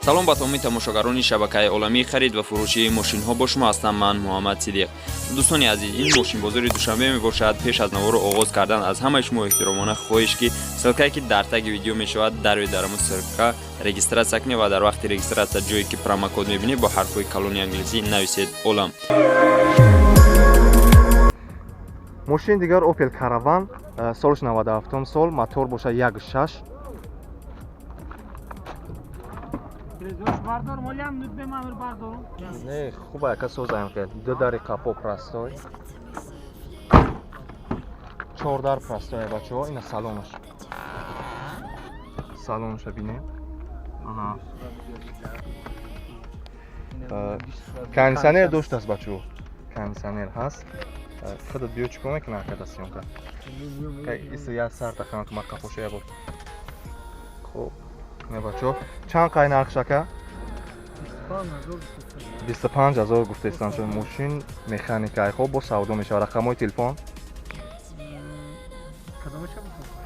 салом ба тамоми тамошогарони шабакаи оламии харид ва фурӯшии мошинҳо бо шумо ҳастам. Ман Муҳаммад Сидиқ. дӯстони азиз, ин мошинбозори душанбе мебошад. пеш аз наворо оғоз кардан аз ҳамаи шумо эҳтиромона хоҳиш ки ссилкае ки дар таги видео мешавад дарои дар ҳамон ссилка регистратсия кунед ва дар вақти регистратсия ҷое ки промокод мебинед бо ҳарфҳои калони англисӣ нависед олам. мошини дигар Opel Caravan, солиш 97 сол, мотор бошад 1.6. Не, хуб яка созаем кел. 2 дари капо простой. 4 дар простой бачаҳо, ина салонаш. Салонаш бинем. Аҳа. Кондиционер доштааст бачаҳо. Кондиционер ҳаст. Худо биё чикор мекунад када сёнка. Кай исо я сар такан ки мака хошая бод. Хуб. Не бачаҳо. Чанд қай нархш ака? 25000 гуфтестан шуд. Мошин механикаи хоб бо савдо мешавад. Рақамҳои телефон?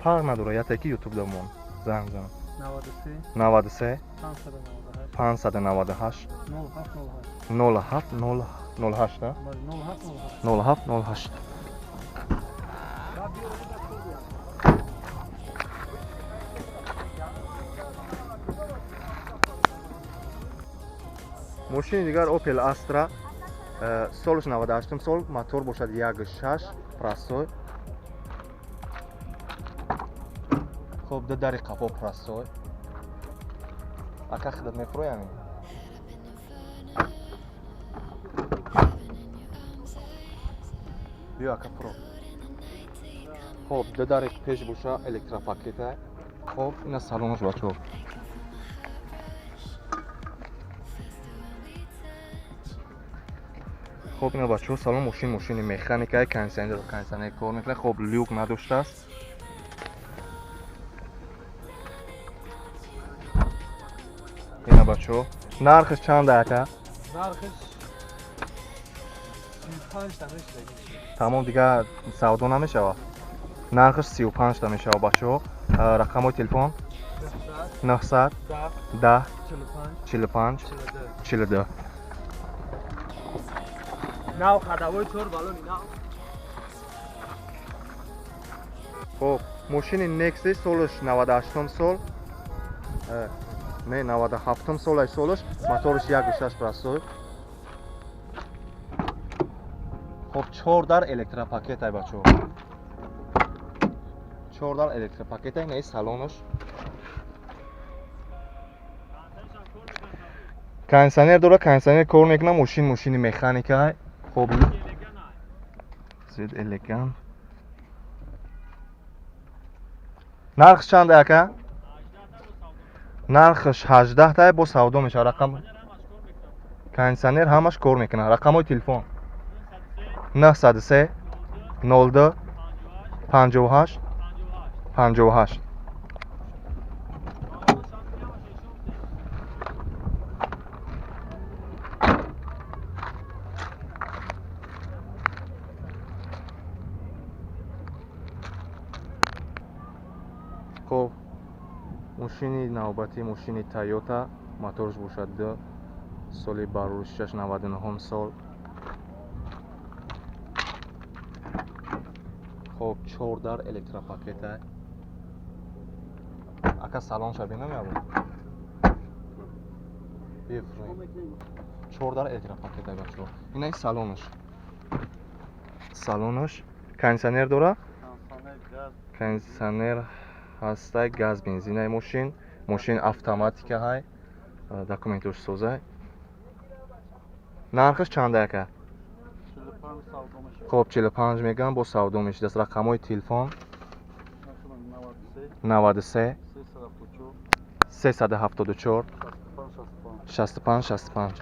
Фарқ надора, ятаки YouTube дамон. Занг зан. 93 598 0708 да? 0708. мошини дигар Opel Astra, солиш 98 сол, мотор бошад 1.6 простой. хоб 2 дари қапо простой. Ака хидат мефуроями? биё ака фуро. хоб 2 дари пеш боша электропакета. хоб ина салонаш бачаҳо. хоб ина бачаҳо салон мошини механикаи кондиционер кор мекунад. хоб люк надоштааст. ина бачаҳо нархш чанд ака? нархш 35 та мешавад. тамом дигар савдо намешавад. нархш 35 та мешавад бачаҳо. рақамҳои телефон 900 10 45 42. нав хадавои 4 балони нав. хоб мошини Nexus солиш 98 сол. Не 97 солаш солиш, моториш 1.6 простой. хоб 4 дар электропакетай бачаҳо. 4 дар электропакетай, не салонаш. кондиционер дора, кондиционер кор мекунад. мошини механикай. хоб зид элеган. нархш чанд ака? нархш 18 та бо савдо мешавад. рақам кондиционер ҳамаш кор мекунад. рақамҳои телефон 903 02 58 58. хоб мошини навбати мошини Toyota, моторш бошад 2 соли бароришаш 99 сол. хоб 4 дар электропакета. ака салонша бинамябо. бифрой 4 дар электропакета бачаҳо. ина салонаш. салонаш кондиционер дора? кондиционер ҳастай, газ бензинаи мошин автоматика ҳай. документош созай. нархш чанд ака? 45 меган бо савдо мешудаст. рақамҳои телефон 93 374 65 65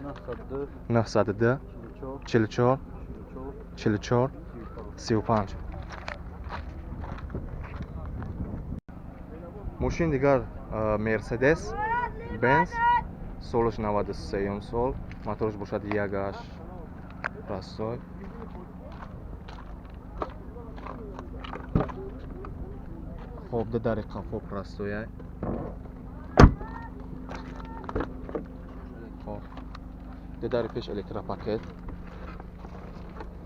902 44 44 35. мошин дигар Mercedes Benz, солиш 93 сол, моторш бошад 1.8 простой. хоб 2 дари қафо простояй. дедари пеш электропакет.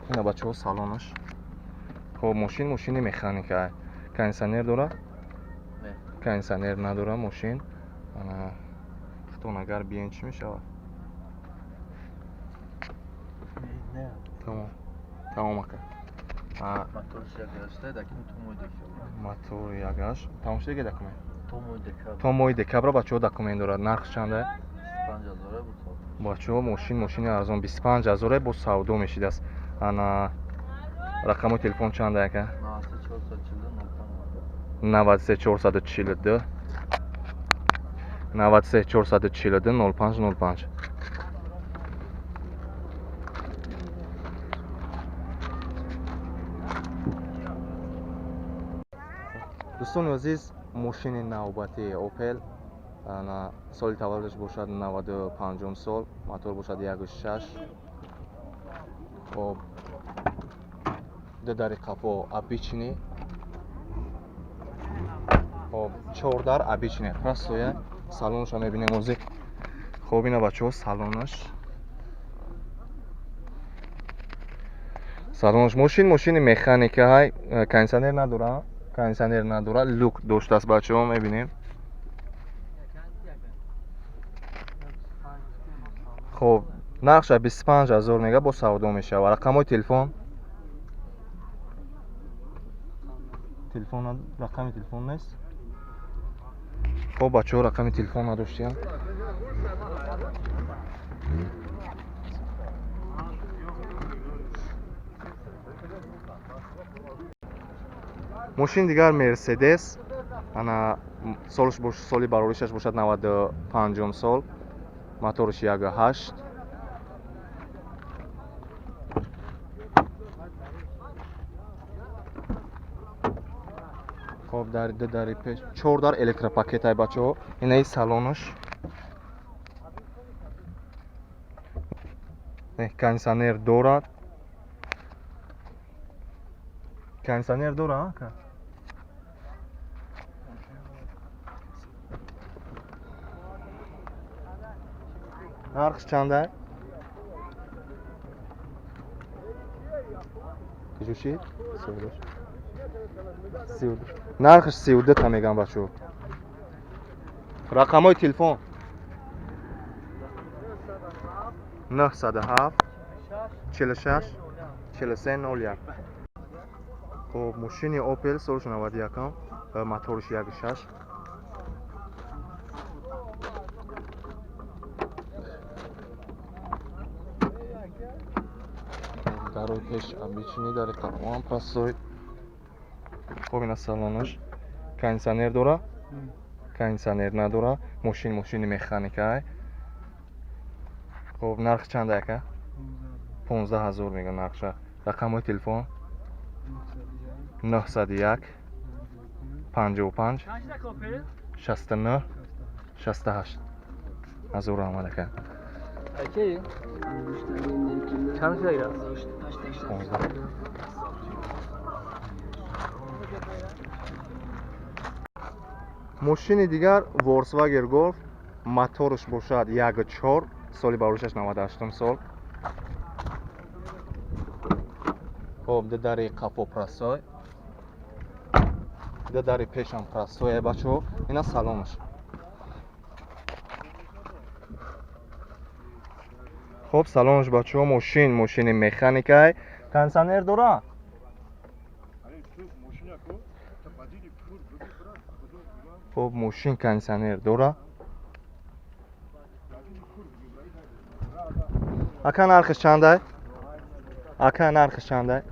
Ина бачаҳо салонаш. Хоб мошини механика. Кондитсионер дора? Кондитсионер надора мошин. Ана хтонагар биен чӣ мешавад? Тамом ака. Мотор ягаш. Тамом шуда документ. То моҳи декабр бачаҳо документ дорад. Нархш чанда? 25000 буд. бачаҳо мошини арзон 25000 бо савдо мешидааст. Ана рақами телефон чанда ака? 93442 93442 0505. дӯстони азиз, мошини навбатии Opel ана соли таваллудаш бошад 95 сол, мотор бошад 1.6. хоб дедари қафо обични. хоб 4 дар обични простое. салонашо мебинем озик. хоб ина бачаҳо салонаш мошини механика ҳай. кондитсионер надора? кондитсионер надора, люк доштааст бачаҳо мебинем. хоб нархша 25000 мега бо савдо мешавад. рақамои телефон? рақами телефон нест. хоб бачаҳо рақами телефон надоштиям. мошин дигар Mercedes. ана соли бароришаш бошад 95 сол. моториш 1.8. хоб дари пеш 4 дар электропакет ай бачаҳо. инаи салонаш. кондитсионер дорад. кондитсионер дора? нархш чанда? кишуши? нархш 32 та мегам бачаҳо. рақамои телефон? 907 46 4301. хоб мошини Opel соли 91, моториш 1.6. дарои пеш обични дари қаҳвам пасой. хоб ина салонаш. кондитсионер дора? кондитсионер надора. мошини механика ай. хоб нарх чанда ака? 15000 мега нархша. рақамои телефон? 901 55 69 68. азур аҳмад ака. چند شده است؟ мошини дигар Volkswagen Golf. моторш бошад 1.4. соли бароришаш 98 сол. хоб дедари қафо прасой. дедари пешам прасой бачаҳо. ина салонаш. хоб салонаш бачаҳо мошини механика. кондитсионер дора? хоб мошин кондитсионер дора. ака нархш чанда? ака нархш чанда?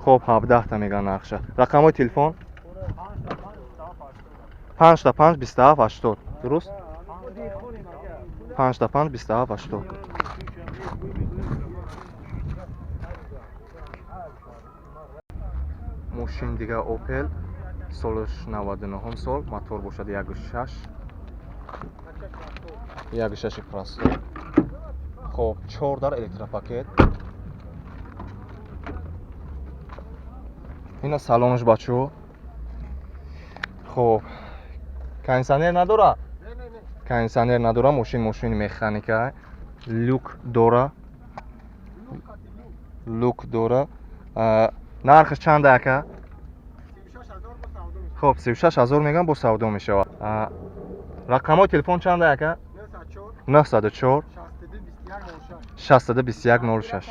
хоб 17 та мега нархша. рақамои телефон? 55 27 80. дуруст? 55 27 80. мошин дига Opel солиш 99 сол. мотор бошад 1.6. 1.6 простой. хоб 4 дар электропакет. ина салонаш бачаҳо. хоб кондитсионер надора? кондитсионер надора. мошини механика. لوک داره. نرخش چند aka؟ خب 36000 میگم با سودا میشه. رقم تلفن چند aka؟ 904 6221 06.